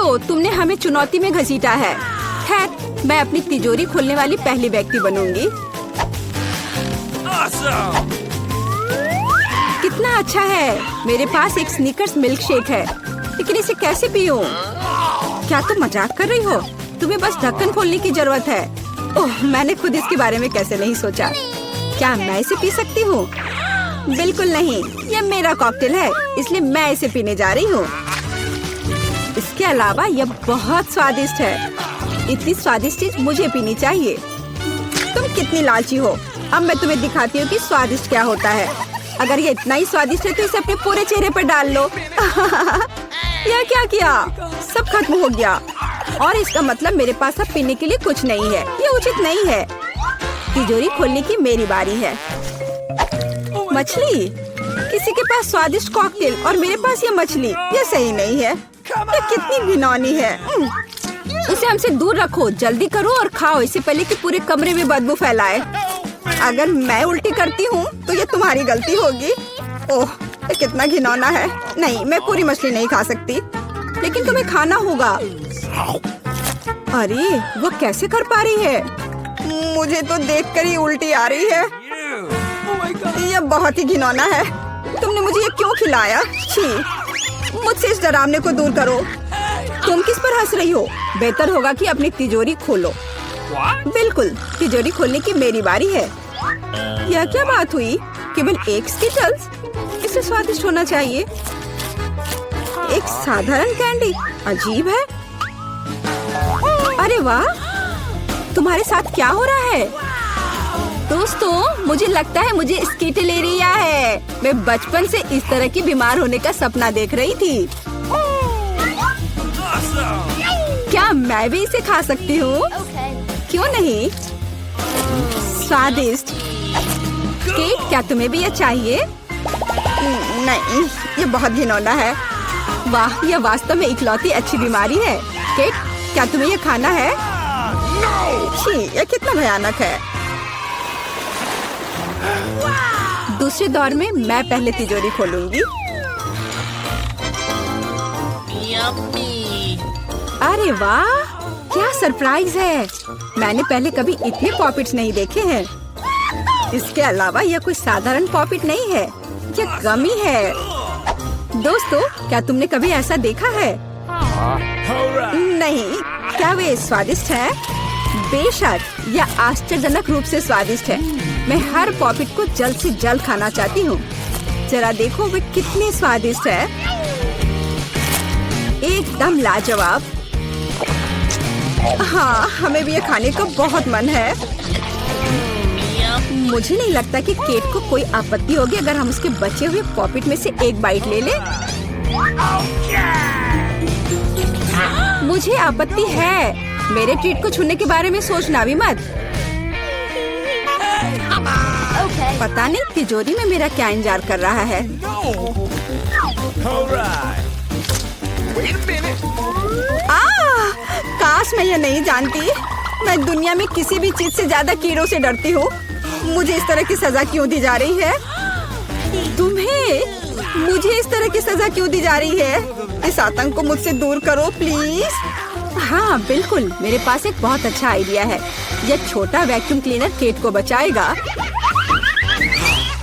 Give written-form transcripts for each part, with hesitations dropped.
तो तुमने हमें चुनौती में घसीटा है। खैर, मैं अपनी तिजोरी खोलने वाली पहली व्यक्ति बनूंगी। कितना अच्छा है। मेरे पास एक स्नीकर्स मिल्क शेक है, लेकिन इसे कैसे पीऊं? क्या तुम मजाक कर रही हो? तुम्हें बस ढक्कन खोलने की जरूरत है। ओह, मैंने खुद इसके बारे में कैसे नहीं सोचा। क्या मैं इसे पी सकती हूँ? बिल्कुल नहीं, यह मेरा कॉकटेल है, इसलिए मैं इसे पीने जा रही हूँ। इसके अलावा यह बहुत स्वादिष्ट है। इतनी स्वादिष्ट चीज मुझे पीनी चाहिए। तुम कितनी लालची हो। अब मैं तुम्हें दिखाती हूँ कि स्वादिष्ट क्या होता है। अगर ये इतना ही स्वादिष्ट है तो इसे अपने पूरे चेहरे पर डाल लो। यह क्या किया? सब खत्म हो गया। और इसका मतलब मेरे पास अब पीने के लिए कुछ नहीं है। ये उचित नहीं है। तिजोरी खोलने की मेरी बारी है। मछली? किसी के पास स्वादिष्ट कॉकटेल और मेरे पास ये मछली। ये सही नहीं है। ये कितनी घिनौनी है। उसे हमसे दूर रखो। जल्दी करो और खाओ, इससे पहले कि पूरे कमरे में बदबू फैलाए। अगर मैं उल्टी करती हूँ तो ये तुम्हारी गलती होगी। ओह, ये कितना घिनौना है। नहीं, मैं पूरी मछली नहीं खा सकती, लेकिन तुम्हें खाना होगा। अरे, वो कैसे कर पा रही है? मुझे तो देखकर ही उल्टी आ रही है। यह बहुत ही घिनौना है। तुमने मुझे ये क्यों खिलाया? छी! मुझसे इस डरावने को दूर करो। तुम किस पर हंस रही हो? बेहतर होगा कि अपनी तिजोरी खोलो। बिल्कुल, तिजोरी खोलने की मेरी बारी है। यह क्या बात हुई? केवल एक स्किटल्स? इसे स्वादिष्ट होना चाहिए। एक साधारण कैंडी? अजीब है। अरे वाह, तुम्हारे साथ क्या हो रहा है? दोस्तों, मुझे लगता है मुझे स्किटलेरिया है। मैं बचपन से इस तरह की बीमार होने का सपना देख रही थी। क्या मैं भी इसे खा सकती हूँ? क्यों नहीं? स्वादिष्ट। केट, क्या तुम्हें भी यह चाहिए? नहीं, ये बहुत घिनौना है। वाह, यह वास्तव में इकलौती अच्छी बीमारी है। केट, क्या तुम्हें यह खाना है? छी, यह कितना भयानक है। दूसरे दौर में मैं पहले तिजोरी खोलूंगी। अरे वाह, क्या सरप्राइज है। मैंने पहले कभी इतने पॉपिट्स नहीं देखे हैं। इसके अलावा यह कोई साधारण पॉपिट नहीं है, यह गमी है। दोस्तों, क्या तुमने कभी ऐसा देखा है? नहीं। क्या वे स्वादिष्ट है? बेशक, यह आश्चर्यजनक रूप से स्वादिष्ट है। मैं हर पॉपिट को जल्द से जल्द खाना चाहती हूँ। जरा देखो वे कितने स्वादिष्ट है। एकदम लाजवाब। हाँ, हमें भी ये खाने का बहुत मन है। मुझे नहीं लगता कि केट को कोई आपत्ति होगी अगर हम उसके बचे हुए पॉपिट में से एक बाइट ले लें। मुझे आपत्ति है। मेरे ट्रीट को छूने के बारे में सोचना भी मत। पता नहीं तिजोरी में मेरा क्या इंतजार कर रहा है। काश मैं ये नहीं जानती। मैं दुनिया में किसी भी चीज से ज्यादा कीड़ों से डरती हूँ। मुझे इस तरह की सजा क्यों दी जा रही है? तुम्हें मुझे इस तरह की सजा क्यों दी जा रही है? इस आतंक को मुझसे दूर करो प्लीज। हाँ बिल्कुल, मेरे पास एक बहुत अच्छा आइडिया है। यह छोटा वैक्यूम क्लीनर केट को बचाएगा।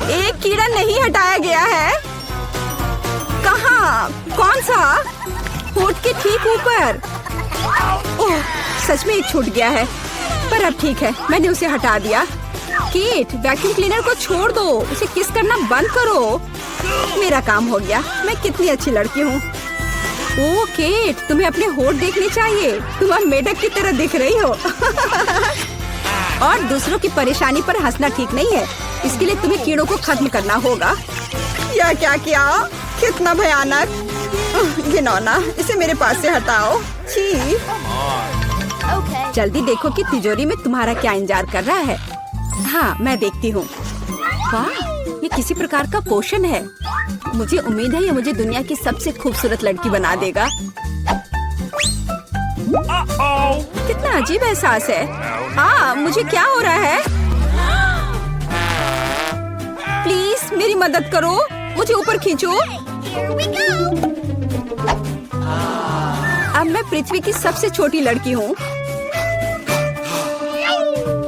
एक कीड़ा नहीं हटाया गया है। कहाँ? कौन सा? होठ के ठीक ऊपर। ओह, सच में एक छूट गया है, पर अब ठीक है, मैंने उसे हटा दिया। केट, वैक्यूम क्लीनर को छोड़ दो, उसे किस करना बंद करो। मेरा काम हो गया। मैं कितनी अच्छी लड़की हूँ। ओह केट, तुम्हें अपने होठ देखने चाहिए। तुम अब मेढक की तरह दिख रही हो। और दूसरों की परेशानी पर हंसना ठीक नहीं है। इसके लिए तुम्हें कीड़ों को खत्म करना होगा। यह क्या किया? कितना भयानक, घिनौना। इसे मेरे पास से हटाओ। छी। जल्दी देखो कि तिजोरी में तुम्हारा क्या इंतजार कर रहा है। हाँ, मैं देखती हूँ। वाह, ये किसी प्रकार का पोषण है। मुझे उम्मीद है ये मुझे दुनिया की सबसे खूबसूरत लड़की बना देगा। कितना अजीब एहसास है। मुझे क्या हो रहा है? प्लीज मेरी मदद करो, मुझे ऊपर खींचो। अब मैं पृथ्वी की सबसे छोटी लड़की हूँ।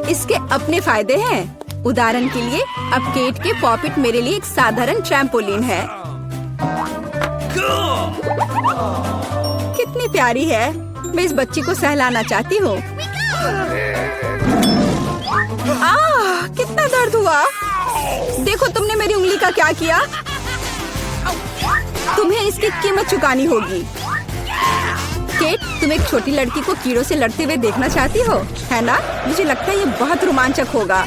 इसके अपने फायदे हैं। उदाहरण के लिए अब केट के पॉपिट मेरे लिए एक साधारण ट्रैम्पोलिन है। कितनी प्यारी है। मैं इस बच्ची को सहलाना चाहती हूँ। कितना दर्द हुआ। देखो तुमने मेरी उंगली का क्या किया। तुम्हें इसकी कीमत चुकानी होगी। केट, तुम एक छोटी लड़की को कीड़ों से लड़ते हुए देखना चाहती हो, है ना? मुझे लगता है ये बहुत रोमांचक होगा।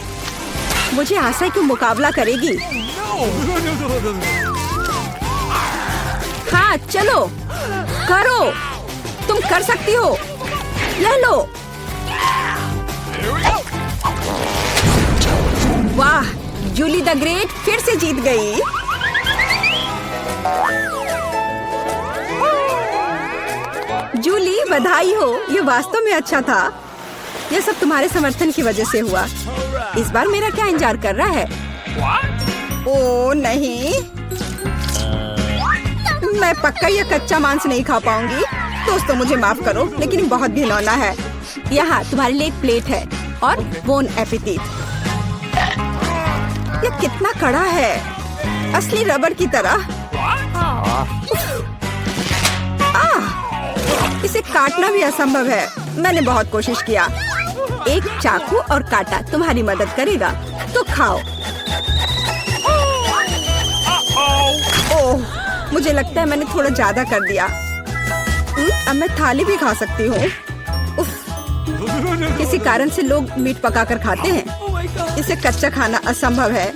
मुझे आशा है कि मुकाबला करेगी। हाँ चलो करो, तुम कर सकती हो। ले लो। वाह, जूली द ग्रेट फिर से जीत गई। जूली बधाई हो, ये वास्तव में अच्छा था। यह सब तुम्हारे समर्थन की वजह से हुआ। इस बार मेरा क्या इंतजार कर रहा है? ओ नहीं, मैं पक्का यह कच्चा मांस नहीं खा पाऊंगी। दोस्तों मुझे माफ करो, लेकिन ये बहुत घिनौना है। यहाँ तुम्हारे लिए एक प्लेट है और बोन एपेटिट। यह कितना कड़ा है, असली रबड़ की तरह। इसे काटना भी असंभव है। मैंने बहुत कोशिश किया। एक चाकू और कांटा तुम्हारी मदद करेगा, तो खाओ। ओह, मुझे लगता है मैंने थोड़ा ज्यादा कर दिया। अब मैं थाली भी खा सकती हूँ। किसी कारण से लोग मीट पकाकर खाते हैं। इसे कच्चा खाना असंभव है।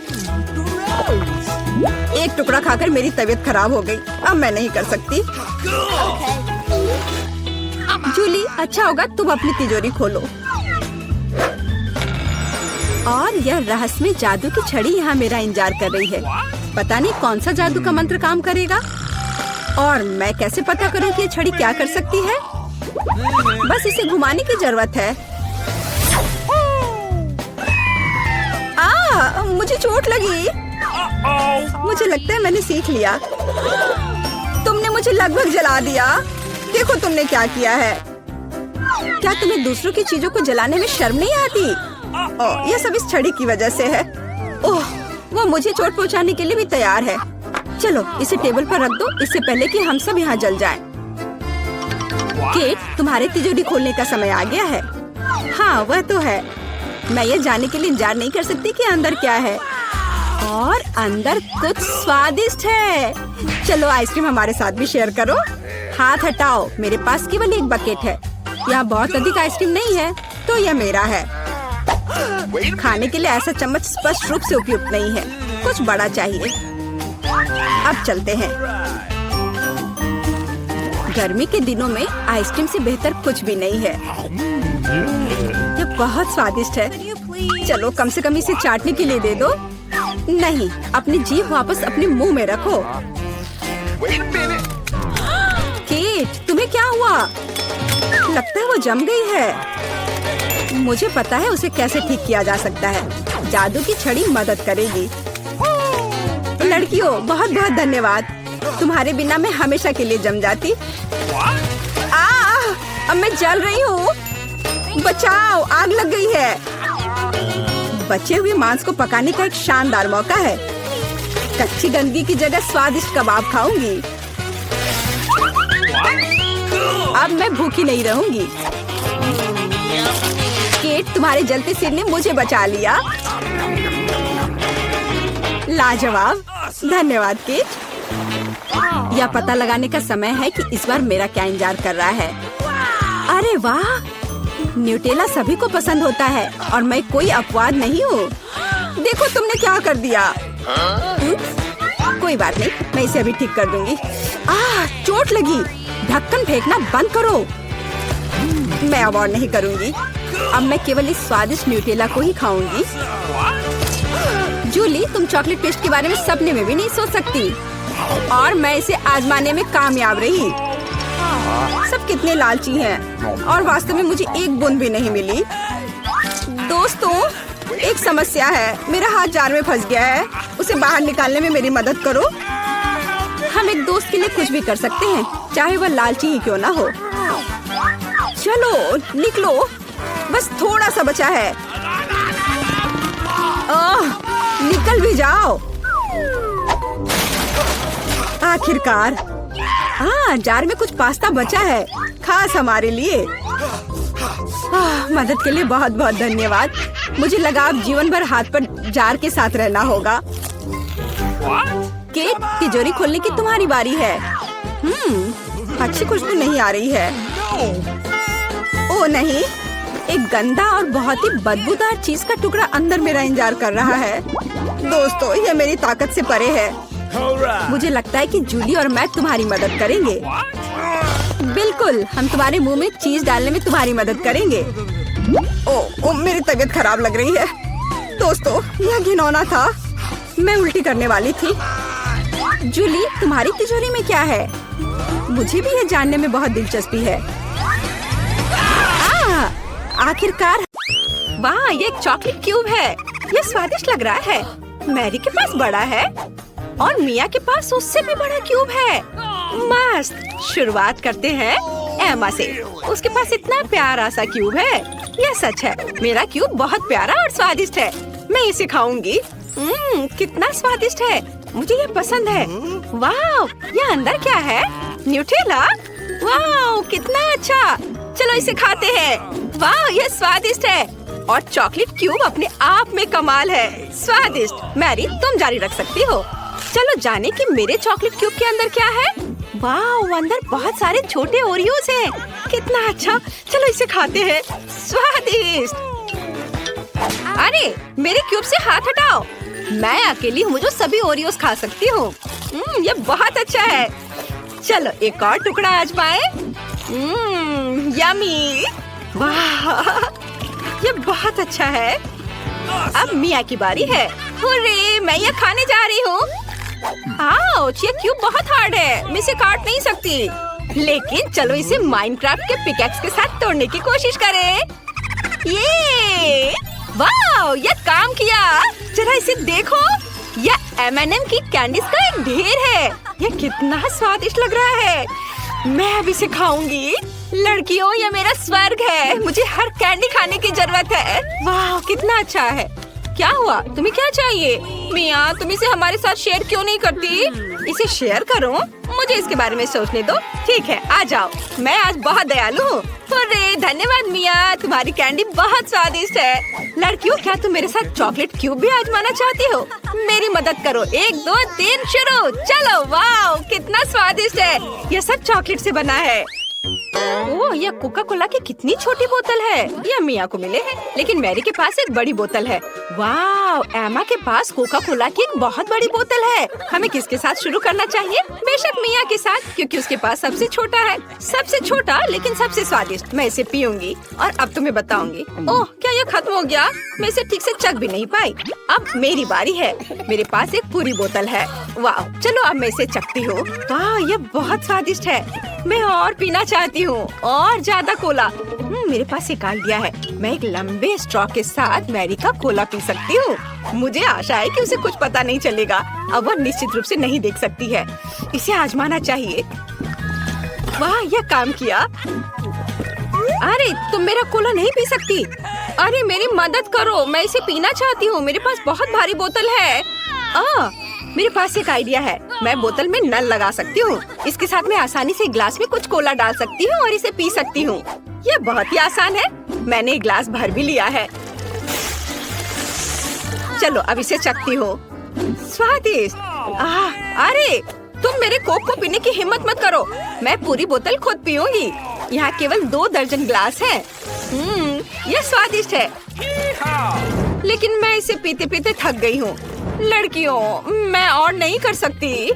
एक टुकड़ा खाकर मेरी तबीयत खराब हो गई। अब मैं नहीं कर सकती। जूली, अच्छा होगा तुम अपनी तिजोरी खोलो। और यह रहस्यमय जादू की छड़ी यहाँ मेरा इंतजार कर रही है। पता नहीं कौन सा जादू का मंत्र काम करेगा। और मैं कैसे पता करूँ कि ये छड़ी क्या कर सकती है? बस इसे घुमाने की जरूरत है। मुझे चोट लगी। मुझे लगता है मैंने सीख लिया। तुमने मुझे लगभग जला दिया। देखो तुमने क्या किया है। क्या तुम्हें दूसरों की चीजों को जलाने में शर्म नहीं आती? यह सब इस छड़ी की वजह से है। ओह, वो मुझे चोट पहुंचाने के लिए भी तैयार है। चलो इसे टेबल पर रख दो, इससे पहले कि हम सब यहाँ जल जाएं। केट, तुम्हारे तिजोरी खोलने का समय आ गया है। हाँ वह तो है। मैं ये जानने के लिए इंतजार नहीं कर सकती कि अंदर क्या है। और अंदर कुछ स्वादिष्ट है। चलो आइसक्रीम हमारे साथ भी शेयर करो। हाथ हटाओ, मेरे पास केवल एक बकेट है। यहाँ बहुत अधिक आइसक्रीम नहीं है, तो यह मेरा है। खाने के लिए ऐसा चम्मच स्पष्ट रूप से उपयुक्त नहीं है। कुछ बड़ा चाहिए। अब चलते हैं। गर्मी के दिनों में आइसक्रीम से बेहतर कुछ भी नहीं है। यह बहुत स्वादिष्ट है। चलो कम से कम इसे चाटने के लिए दे दो। नहीं, अपनी जीभ वापस अपने मुंह में रखो। केट, तुम्हें क्या हुआ? लगता है वो जम गई है। मुझे पता है उसे कैसे ठीक किया जा सकता है। जादू की छड़ी मदद करेगी। लड़कियों, बहुत बहुत धन्यवाद। तुम्हारे बिना मैं हमेशा के लिए जम जाती। अब मैं जल रही हूँ। बचाओ, आग लग गई है। बचे हुए मांस को पकाने का एक शानदार मौका है। कच्ची गंदगी की जगह स्वादिष्ट कबाब खाऊंगी। अब मैं भूखी नहीं रहूंगी। केट, तुम्हारे जलते सिर ने मुझे बचा लिया। लाजवाब, धन्यवाद केट। यह पता लगाने का समय है कि इस बार मेरा क्या इंतजार कर रहा है। अरे वाह, न्यूटेला सभी को पसंद होता है और मैं कोई अपवाद नहीं हूँ। देखो तुमने क्या कर दिया। कोई बात नहीं, मैं इसे अभी ठीक कर दूंगी। चोट लगी। ढक्कन फेंकना बंद करो। मैं अब और नहीं करूंगी। अब मैं केवल इस स्वादिष्ट न्यूटेला को ही खाऊंगी। जूली, तुम चॉकलेट पेस्ट के बारे में सपने में भी नहीं सोच सकती। और मैं इसे आजमाने में कामयाब रही। सब कितने लालची हैं और वास्तव में मुझे एक बूंद भी नहीं मिली। दोस्तों, एक समस्या है। मेरा हाथ जार में फंस गया है। उसे बाहर निकालने में मेरी मदद करो। हम एक दोस्त के लिए कुछ भी कर सकते हैं, चाहे वह लालची ही क्यों ना हो। चलो निकलो, बस थोड़ा सा बचा है। निकल भी जाओ। आखिरकार। जार में कुछ पास्ता बचा है, खास हमारे लिए। मदद के लिए बहुत बहुत धन्यवाद। मुझे लगा अब जीवन भर हाथ पर जार के साथ रहना होगा। केट, तिजोरी खोलने की तुम्हारी बारी है। अच्छी खुशबू नहीं आ रही है। ओ नहीं, एक गंदा और बहुत ही बदबूदार चीज का टुकड़ा अंदर मेरा इंतजार कर रहा है। दोस्तों, ये मेरी ताकत से परे है। मुझे लगता है कि जूली और मैं तुम्हारी मदद करेंगे। बिल्कुल, हम तुम्हारे मुंह में चीज डालने में तुम्हारी मदद करेंगे। ओ, मेरी तबीयत खराब लग रही है। दोस्तों, यह घिनौना था। मैं उल्टी करने वाली थी। जूली, तुम्हारी तिजोरी में क्या है? मुझे भी ये जानने में बहुत दिलचस्पी है। आखिरकार। वाह, ये एक चॉकलेट क्यूब है। ये स्वादिष्ट लग रहा है। मैरी के पास बड़ा है और मिया के पास उससे भी बड़ा क्यूब है। मस्त। शुरुआत करते हैं एमा से। उसके पास इतना प्यारा सा क्यूब है। यह सच है, मेरा क्यूब बहुत प्यारा और स्वादिष्ट है। मैं इसे खाऊंगी। कितना स्वादिष्ट है, मुझे ये पसंद है। वाह, ये अंदर क्या है? न्यूटेला। वाह, कितना अच्छा। चलो इसे खाते हैं। वाह, ये स्वादिष्ट है और चॉकलेट क्यूब अपने आप में कमाल है। स्वादिष्ट। मैरी, तुम जारी रख सकती हो। चलो जाने कि मेरे चॉकलेट क्यूब के अंदर क्या है। वाह, अंदर बहुत सारे छोटे ओरियोस हैं। कितना अच्छा। चलो इसे खाते हैं। स्वादिष्ट। अरे, मेरे क्यूब से हाथ हटाओ। मैं अकेली हूँ जो सभी ओरियोस खा सकती हूँ। ये बहुत अच्छा है। चलो एक और टुकड़ा आजमाएं। यम्मी। वाह, ये बहुत अच्छा है। अब मिया की बारी है। हुर्रे, मैं ये खाने जा रही हूँ। आउच, ये क्यूब बहुत हार्ड है, मैं इसे काट नहीं सकती। लेकिन चलो इसे माइनक्राफ्ट के पिकैक्स के साथ तोड़ने की कोशिश करें। ये वाह, ये काम किया। जरा इसे देखो, यह M&M की कैंडीज का एक ढेर है। ये कितना स्वादिष्ट लग रहा है। मैं अब इसे खाऊंगी। लड़कियों, ये मेरा स्वर्ग है। मुझे हर कैंडी खाने की जरूरत है। वाह, कितना अच्छा है। क्या हुआ? तुम्हें क्या चाहिए? मिया, तुम इसे हमारे साथ शेयर क्यों नहीं करती? इसे शेयर करो, मुझे इसके बारे में सोचने दो। ठीक है, आ जाओ। मैं आज बहुत दयालु हूँ। अरे धन्यवाद मिया, तुम्हारी कैंडी बहुत स्वादिष्ट है। लड़कियों, क्या तुम मेरे साथ चॉकलेट क्यूब भी आजमाना चाहती हो? मेरी मदद करो। 1 2 3 शुरू। चलो। वाह, कितना स्वादिष्ट है। यह सब चॉकलेट से बना है। ओह, यह कोका कोला की कितनी छोटी बोतल है। यह मिया को मिले है, लेकिन मैरी के पास एक बड़ी बोतल है। वाह, एमा के पास कोका कोला की एक बहुत बड़ी बोतल है। हमें किसके साथ शुरू करना चाहिए? बेशक मिया के साथ, क्योंकि उसके पास सबसे छोटा है। सबसे छोटा लेकिन सबसे स्वादिष्ट। मैं इसे पीऊंगी और अब तुम्हें बताऊंगी। ओह, क्या यह खत्म हो गया? मैं इसे ठीक से चख भी नहीं पाई। अब मेरी बारी है। मेरे पास एक पूरी बोतल है। वाह, चलो अब मैं इसे चखती हूँ। वाह, यह बहुत स्वादिष्ट है। मैं और पीना चाहती हूँ, और ज्यादा कोला। मेरे पास एक आइडिया है। मैं एक लंबे स्ट्रॉ के साथ मैरी का कोला पी सकती हूँ। मुझे आशा है कि उसे कुछ पता नहीं चलेगा। अब वह निश्चित रूप से नहीं देख सकती है। इसे आजमाना चाहिए। वाह, यह काम किया। अरे, तुम मेरा कोला नहीं पी सकती। अरे, मेरी मदद करो, मैं इसे पीना चाहती हूँ। मेरे पास बहुत भारी बोतल है। मेरे पास एक आइडिया है। मैं बोतल में नल लगा सकती हूँ। इसके साथ मैं आसानी से ग्लास में कुछ कोला डाल सकती हूँ और इसे पी सकती हूँ। यह बहुत ही आसान है। मैंने एक ग्लास भर भी लिया है। चलो अब इसे चखती हूँ। स्वादिष्ट। अरे, तुम मेरे कोक को पीने की हिम्मत मत करो। मैं पूरी बोतल खुद पीऊंगी। यहाँ केवल 2 दर्जन ग्लास हैं। यह स्वादिष्ट है, लेकिन मैं इसे पीते पीते थक गई हूँ। लड़कियों, मैं और नहीं कर सकती।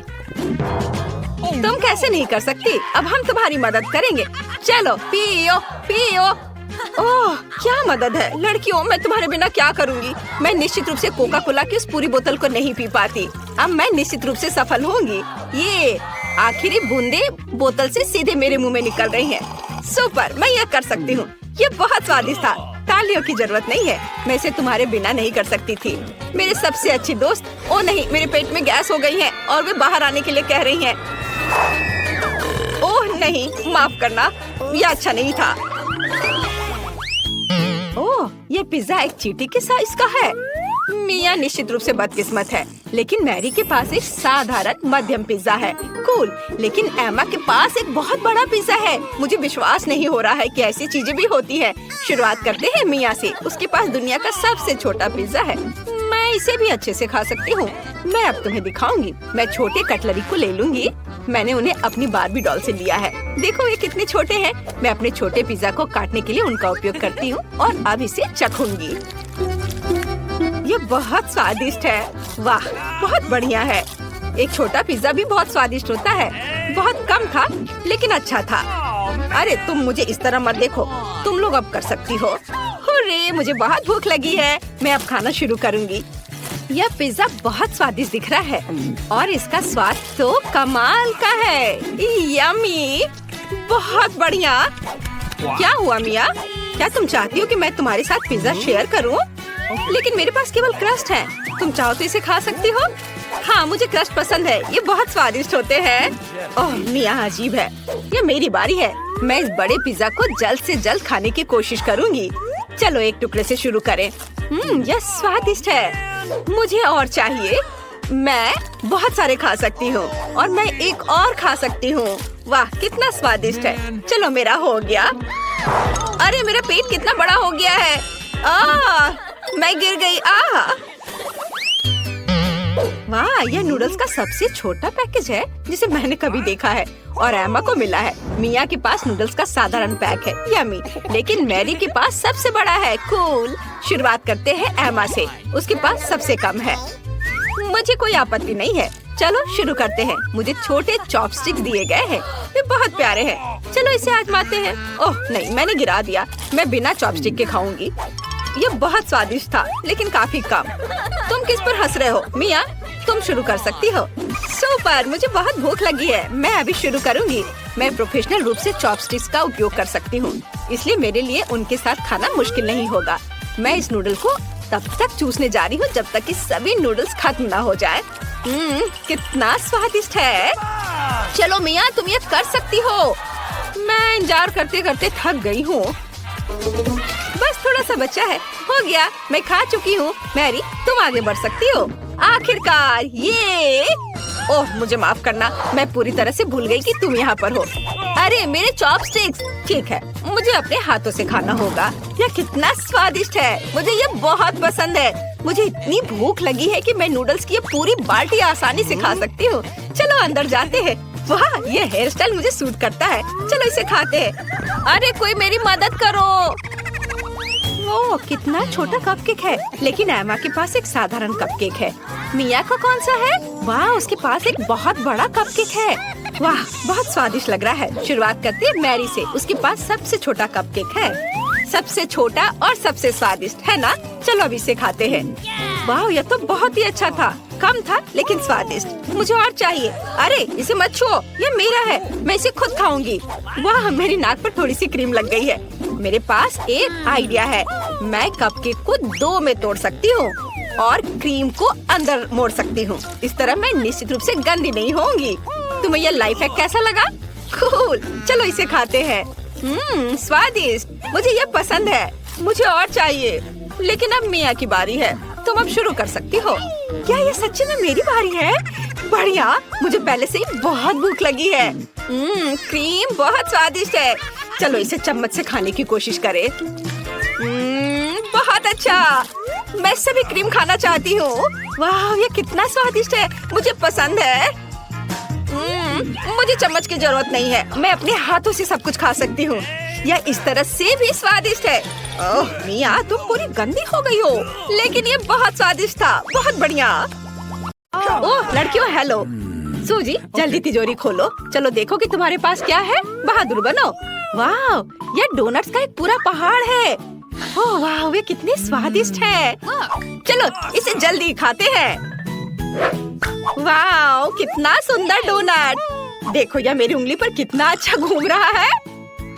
तुम कैसे नहीं कर सकती? अब हम तुम्हारी मदद करेंगे। चलो पियो पियो। ओह, क्या मदद है। लड़कियों, मैं तुम्हारे बिना क्या करूँगी? मैं निश्चित रूप से कोका कोला की उस पूरी बोतल को नहीं पी पाती। अब मैं निश्चित रूप से सफल होंगी। ये आखिरी बूंदे बोतल से सीधे मेरे मुंह में निकल रही हैं। सुपर, मैं ये कर सकती हूँ। ये बहुत स्वादिष्ट था। तालियों की जरूरत नहीं है। मैं इसे तुम्हारे बिना नहीं कर सकती थी। मेरे सबसे अच्छी दोस्त। ओ नहीं, मेरे पेट में गैस हो गई है और वे बाहर आने के लिए कह रही हैं। ओह नहीं, माफ करना, यह अच्छा नहीं था। ये पिज्जा एक चींटी के साइज का है। मिया निश्चित रूप से बदकिस्मत है, लेकिन मैरी के पास एक साधारण मध्यम पिज्जा है। कूल। लेकिन एमा के पास एक बहुत बड़ा पिज्जा है। मुझे विश्वास नहीं हो रहा है कि ऐसी चीजें भी होती है। शुरुआत करते हैं मिया से। उसके पास दुनिया का सबसे छोटा पिज्जा है। मैं इसे भी अच्छे से खा सकती हूँ। मैं अब तुम्हें दिखाऊंगी। मैं छोटे कटलरी को ले लूंगी। मैंने उन्हें अपनी बार्बी डॉल से लिया है। देखो ये कितने छोटे हैं। मैं अपने छोटे पिज्जा को काटने के लिए उनका उपयोग करती हूँ और अब इसे चखूंगी। ये बहुत स्वादिष्ट है। वाह, बहुत बढ़िया है। एक छोटा पिज्जा भी बहुत स्वादिष्ट होता है। बहुत कम था लेकिन अच्छा था। अरे तुम मुझे इस तरह मत देखो। तुम लोग अब कर सकती हो। अरे मुझे बहुत भूख लगी है। मैं अब खाना शुरू करूंगी। यह पिज्जा बहुत स्वादिष्ट दिख रहा है और इसका स्वाद तो कमाल का है। यम्मी, बहुत बढ़िया। क्या हुआ मिया? क्या तुम चाहती हो कि मैं तुम्हारे साथ पिज्जा शेयर करूं? लेकिन मेरे पास केवल क्रस्ट है। तुम चाहो तो इसे खा सकती हो। हाँ, मुझे क्रस्ट पसंद है। ये बहुत स्वादिष्ट होते हैं। ओह मिया, अजीब है। ये मेरी बारी है। मैं इस बड़े पिज्जा को जल्द से जल्द खाने की कोशिश करूंगी। चलो एक टुकड़े से शुरू करें। यह स्वादिष्ट है। मुझे और चाहिए। मैं बहुत सारे खा सकती हूँ और मैं एक और खा सकती हूँ। वाह, कितना स्वादिष्ट है। चलो मेरा हो गया। अरे मेरा पेट कितना बड़ा हो गया है। मैं गिर गई। वाह, यह नूडल्स का सबसे छोटा पैकेज है जिसे मैंने कभी देखा है और एमा को मिला है। मिया के पास नूडल्स का साधारण पैक है। यम्मी। लेकिन मैरी के पास सबसे बड़ा है। कूल। शुरुआत करते हैं एमा से। उसके पास सबसे कम है। मुझे कोई आपत्ति नहीं है। चलो शुरू करते हैं। मुझे छोटे चॉपस्टिक्स दिए गए हैं। वे बहुत प्यारे हैं। चलो इसे आजमाते हैं। ओह नहीं, मैंने गिरा दिया। मैं बिना चॉपस्टिक के खाऊंगी। ये बहुत स्वादिष्ट था लेकिन काफी कम। तुम किस पर हंस रहे हो? मिया, तुम शुरू कर सकती हो। सुपर, मुझे बहुत भूख लगी है। मैं अभी शुरू करूंगी। मैं प्रोफेशनल रूप से चॉपस्टिक्स का उपयोग कर सकती हूँ, इसलिए मेरे लिए उनके साथ खाना मुश्किल नहीं होगा। मैं इस नूडल को तब तक चूसने जा रही हूँ जब तक कि सभी नूडल्स खत्म ना हो जाए। कितना स्वादिष्ट है। चलो मिया, तुम ये कर सकती हो। मैं इंतजार करते करते थक गई हूँ। बस थोड़ा सा बचा है। हो गया, मैं खा चुकी हूँ। मैरी, तुम आगे बढ़ सकती हो। आखिरकार। ये ओह, मुझे माफ करना। मैं पूरी तरह से भूल गई कि तुम यहाँ पर हो। अरे मेरे चॉपस्टिक्स। ठीक है, मुझे अपने हाथों से खाना होगा। यह कितना स्वादिष्ट है। मुझे ये बहुत पसंद है। मुझे इतनी भूख लगी है कि मैं नूडल्स की ये पूरी बाल्टी आसानी से खा सकती हूँ। चलो अंदर जाते हैं। वाह, ये हेयर स्टाइल मुझे सूट करता है। चलो इसे खाते हैं। अरे कोई मेरी मदद करो। ओह, कितना छोटा कपकेक है। लेकिन एमा के पास एक साधारण कपकेक है। मिया को कौन सा है? वाह, उसके पास एक बहुत बड़ा कपकेक है। वाह, बहुत स्वादिष्ट लग रहा है। शुरुआत करते हैं मैरी से। उसके पास सबसे छोटा कपकेक है। सबसे छोटा और सबसे स्वादिष्ट है ना? चलो अब इसे खाते हैं। वाह, यह तो बहुत ही अच्छा था। कम था लेकिन स्वादिष्ट। मुझे और चाहिए। अरे इसे मत छुओ, ये मेरा है। मैं इसे खुद खाऊंगी। वाह, मेरी नाक पर थोड़ी सी क्रीम लग गई है। मेरे पास एक आइडिया है। मैं कपकेक को 2 में तोड़ सकती हूँ और क्रीम को अंदर मोड़ सकती हूँ। इस तरह मैं निश्चित रूप से गंदी नहीं होंगी। तुम्हें यह लाइफ हैक कैसा लगा? कूल। चलो इसे खाते हैं। स्वादिष्ट। मुझे यह पसंद है। मुझे और चाहिए। लेकिन अब मिया की बारी है। तुम अब शुरू कर सकती हो। क्या ये सच्ची में मेरी बारी है? बढ़िया, मुझे पहले से ही बहुत भूख लगी है। क्रीम बहुत स्वादिष्ट है। चलो इसे चम्मच से खाने की कोशिश करें। बहुत अच्छा। मैं सभी क्रीम खाना चाहती हूँ। वाह, ये कितना स्वादिष्ट है। मुझे पसंद है। मुझे चम्मच की जरूरत नहीं है। मैं अपने हाथों से सब कुछ खा सकती हूँ। यह इस तरह से भी स्वादिष्ट है। ओह मिया, तुम पूरी गंदी हो गई हो। लेकिन ये बहुत स्वादिष्ट था। बहुत बढ़िया। ओह लड़कियों, हेलो। सूजी, जल्दी तिजोरी खोलो। चलो देखो कि तुम्हारे पास क्या है। बहादुर बनो। वाह, ये डोनट्स का एक पूरा पहाड़ है। ओह वाह, वे कितने स्वादिष्ट हैं। चलो इसे जल्दी खाते हैं। वाह, कितना सुंदर डोनट। देखो यह मेरी उंगली पर कितना अच्छा घूम रहा है।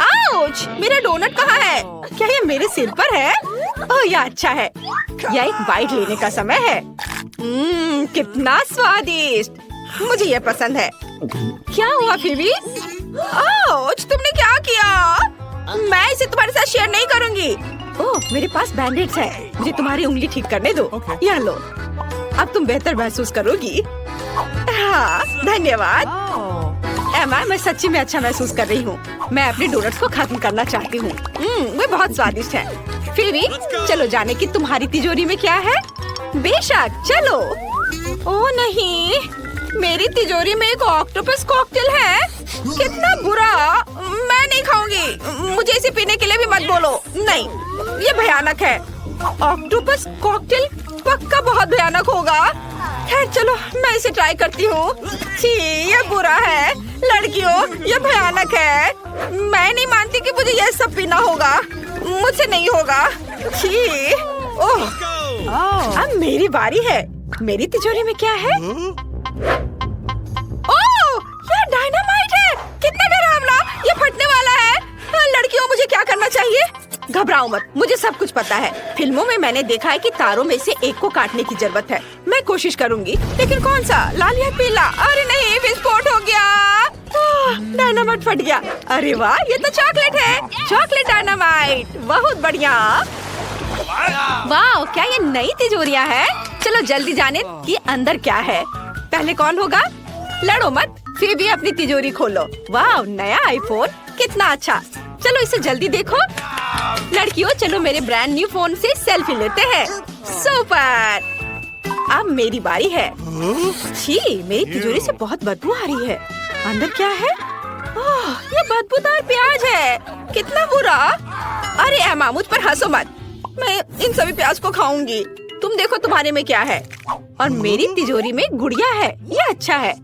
आउच, मेरा डोनट कहाँ है? क्या ये मेरे सिर पर है? ओह यह अच्छा है। यह एक बाइट लेने का समय है। कितना स्वादिष्ट। मुझे यह पसंद है। क्या हुआ फिबी? आउच, तुमने क्या किया? मैं इसे तुम्हारे साथ शेयर नहीं करूंगी। ओह, मेरे पास बैंडेड्स है। मुझे तुम्हारी उंगली ठीक करने दो। यहाँ लो, अब तुम बेहतर महसूस करोगी। हाँ, धन्यवाद। एमा, मैं सच्ची में अच्छा महसूस कर रही हूँ। मैं अपने डोनट्स को खत्म करना चाहती हूँ। वे बहुत स्वादिष्ट हैं। फिर भी चलो जाने की तुम्हारी तिजोरी में क्या है। बेशक, चलो। ओह नहीं, मेरी तिजोरी में एक ऑक्टोपस कॉकटेल है। कितना बुरा। मैं नहीं खाऊंगी। मुझे इसे पीने के लिए भी मत बोलो। नहीं, ये भयानक है। ऑक्टोपस कॉकटेल पक्का बहुत भयानक होगा। खैर चलो, मैं इसे ट्राई करती हूँ। छी, ये बुरा है। लड़कियों, ये भयानक है। मैं नहीं मानती कि मुझे यह सब पीना होगा। मुझसे नहीं होगा। छी, ओह, अब मेरी बारी है। मेरी तिजोरी में क्या है? ओह, ये डायनामाइट है। कितना डरावना। ये फटने वाला है। लड़कियों, मुझे क्या करना चाहिए? घबराओ मत, मुझे सब कुछ पता है। फिल्मों में मैंने देखा है कि तारों में से एक को काटने की जरूरत है। मैं कोशिश करूंगी, लेकिन कौन सा, लाल या पीला? अरे नहीं, विस्फोट हो गया। डायनामाइट फट गया। अरे वाह, ये तो चॉकलेट है। चॉकलेट डायनामाइट, बहुत बढ़िया। वाह, क्या ये नई तिजोरियां है? चलो जल्दी जाने कि अंदर क्या है। पहले कौन होगा? लड़ो मत, फिर भी अपनी तिजोरी खोलो। वाह, नया आईफोन, कितना अच्छा। चलो इसे जल्दी देखो। लड़कियों, चलो मेरे ब्रांड न्यू फोन से सेल्फी लेते हैं। सुपर। अब मेरी बारी है। छी, मेरी तिजोरी से बहुत बदबू आ रही है। अंदर क्या है? ओह, ये बदबूदार प्याज है। कितना बुरा। अरे एमा, मुझ पर हंसो मत। मैं इन सभी प्याज को खाऊंगी। तुम देखो तुम्हारे में क्या है। और मेरी तिजोरी में गुड़िया है। ये अच्छा है।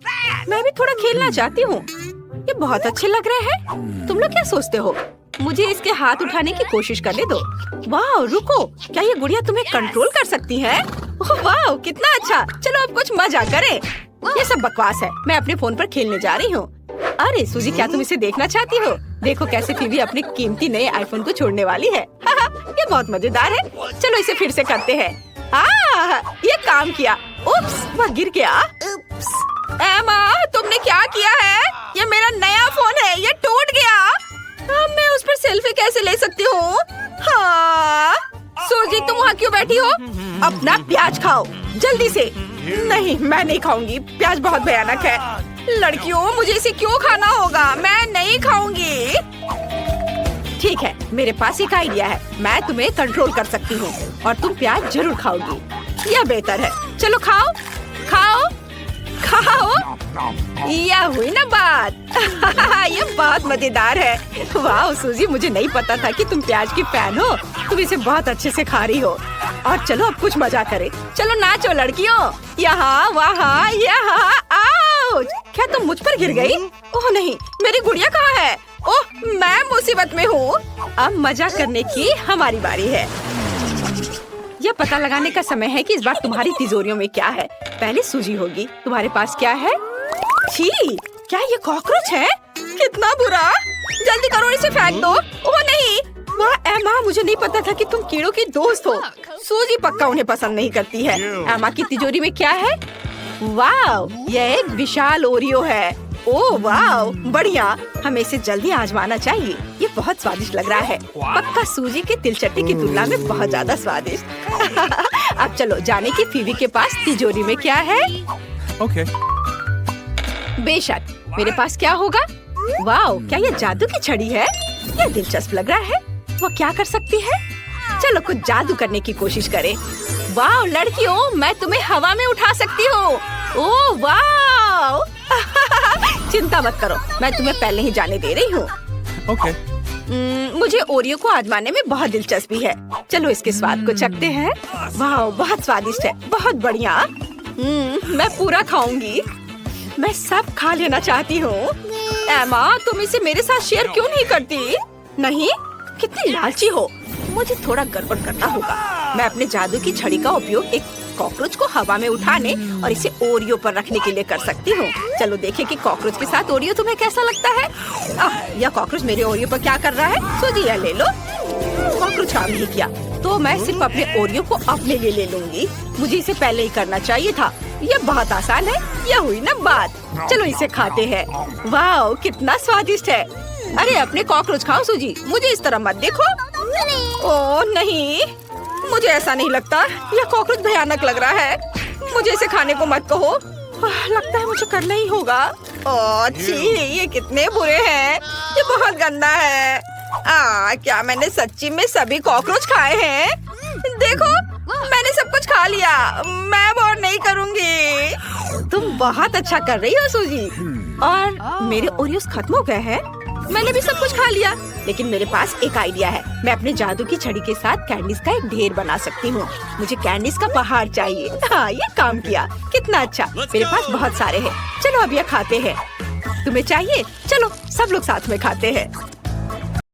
मैं भी थोड़ा खेलना चाहती हूँ। ये बहुत अच्छे लग रहे हैं। तुम लोग क्या सोचते हो? मुझे इसके हाथ उठाने की कोशिश करने दो। वाह, रुको, क्या ये गुड़िया तुम्हें कंट्रोल कर सकती है? वाह, कितना अच्छा। चलो अब कुछ मजा करें। ये सब बकवास है। मैं अपने फोन पर खेलने जा रही हूँ। अरे सूजी, क्या तुम इसे देखना चाहती हो? देखो कैसे फीबी अपने कीमती नए आईफोन को छोड़ने वाली है। ये बहुत मजेदार है। चलो इसे फिर से करते हैं। ये काम किया। उप्स, वह गिर गया। एमा, तुमने क्या किया है? ये मेरा नया फोन है, ये टूट गया। अब मैं उस पर सेल्फी कैसे ले सकती हूँ? हाँ, सूजी, तुम वहाँ क्यों बैठी हो? अपना प्याज खाओ जल्दी से। नहीं, मैं नहीं खाऊंगी। प्याज बहुत भयानक है। लड़कियों, मुझे इसे क्यों खाना होगा? मैं नहीं खाऊंगी। ठीक है, मेरे पास एक आइडिया है। मैं तुम्हें कंट्रोल कर सकती हूँ और तुम प्याज जरूर खाओगी। यह बेहतर है। चलो खाओ, खाओ, खाओ। यह हुई ना बात। ये बहुत मजेदार है। वाह सूजी, मुझे नहीं पता था कि तुम प्याज की फैन हो। तुम इसे बहुत अच्छे से खा रही हो। और चलो अब कुछ मजा करें। चलो नाचो लड़कियों, यहाँ वहाँ यहाँ। आउच! क्या तुम मुझ पर गिर गई? ओह नहीं, मेरी गुड़िया कहाँ है? ओह, मैं मुसीबत में हूँ। अब मजा करने की हमारी बारी है। यह पता लगाने का समय है कि इस बार तुम्हारी तिजोरियों में क्या है। पहले सूजी होगी। तुम्हारे पास क्या है? छी, क्या ये कॉकरोच है? कितना बुरा। जल्दी करो, इसे फेंक दो। ओह नहीं। वाह एमा, मुझे नहीं पता था कि तुम कीड़ों की दोस्त हो। सूजी पक्का उन्हें पसंद नहीं करती है। एमा की तिजोरी में क्या है? वाह, यह एक विशाल ओरियो है। ओह वाह, बढ़िया। हमें इसे जल्दी आजमाना चाहिए। ये बहुत स्वादिष्ट लग रहा है। पक्का सूजी के तिलचट्टी की तुलना में बहुत ज्यादा स्वादिष्ट। अब चलो जाने की फीवी के पास तिजोरी में क्या है। Okay. बेशक, मेरे पास क्या होगा? वाह, क्या ये जादू की छड़ी है? यह दिलचस्प लग रहा है। वो क्या कर सकती है? चलो कुछ जादू करने की कोशिश करें। वाह लड़कियों, मैं तुम्हें हवा में उठा सकती हूँ। ओह वाह। चिंता मत करो, मैं तुम्हें पहले ही जाने दे रही हूँ। Okay. मुझे ओरियो को आजमाने में बहुत दिलचस्पी है। चलो इसके स्वाद को चखते हैं। वाह, बहुत स्वादिष्ट है। बहुत बढ़िया। मैं पूरा खाऊंगी। मैं सब खा लेना चाहती हूँ। एमा, तुम इसे मेरे साथ शेयर क्यों नहीं करती? नहीं, कितनी लालची हो। मुझे थोड़ा गड़बड़ करना होगा। मैं अपने जादू की छड़ी का उपयोग एक कॉकरोच को हवा में उठाने और इसे ओरियो पर रखने के लिए कर सकती हूँ। चलो देखें कि कॉकरोच के साथ ओरियो तुम्हें कैसा लगता है। यह कॉकरोच मेरे ओरियो पर क्या कर रहा है? सूजी, यह ले लो। कॉकरोच काम नहीं किया तो मैं सिर्फ अपने ओरियो को अपने लिए ले लूंगी। मुझे इसे पहले ही करना चाहिए था। यह बहुत आसान है। यह हुई ना बात। चलो इसे खाते हैं। वाह, कितना स्वादिष्ट है। अरे अपने कॉकरोच खाओ सूजी, मुझे इस तरह मत देखो। ओह नहीं, मुझे ऐसा नहीं लगता। यह कॉकरोच भयानक लग रहा है। मुझे इसे खाने को मत कहो। लगता है मुझे करना ही होगा। ओह छी, ये कितने बुरे हैं। ये बहुत गंदा है। क्या मैंने सच्ची में सभी कॉकरोच खाए हैं? देखो, मैंने सब कुछ खा लिया। मैं अब और नहीं करूँगी। तुम बहुत अच्छा कर रही हो सूजी। और मेरे ओरियोस खत्म हो गए हैं। मैंने भी सब कुछ खा लिया, लेकिन मेरे पास एक आइडिया है। मैं अपने जादू की छड़ी के साथ कैंडीज का एक ढेर बना सकती हूँ। मुझे कैंडीज का पहाड़ चाहिए। हाँ, ये काम किया। कितना अच्छा। मेरे पास बहुत सारे हैं। चलो अब ये खाते हैं। तुम्हें चाहिए? चलो सब लोग साथ में खाते हैं।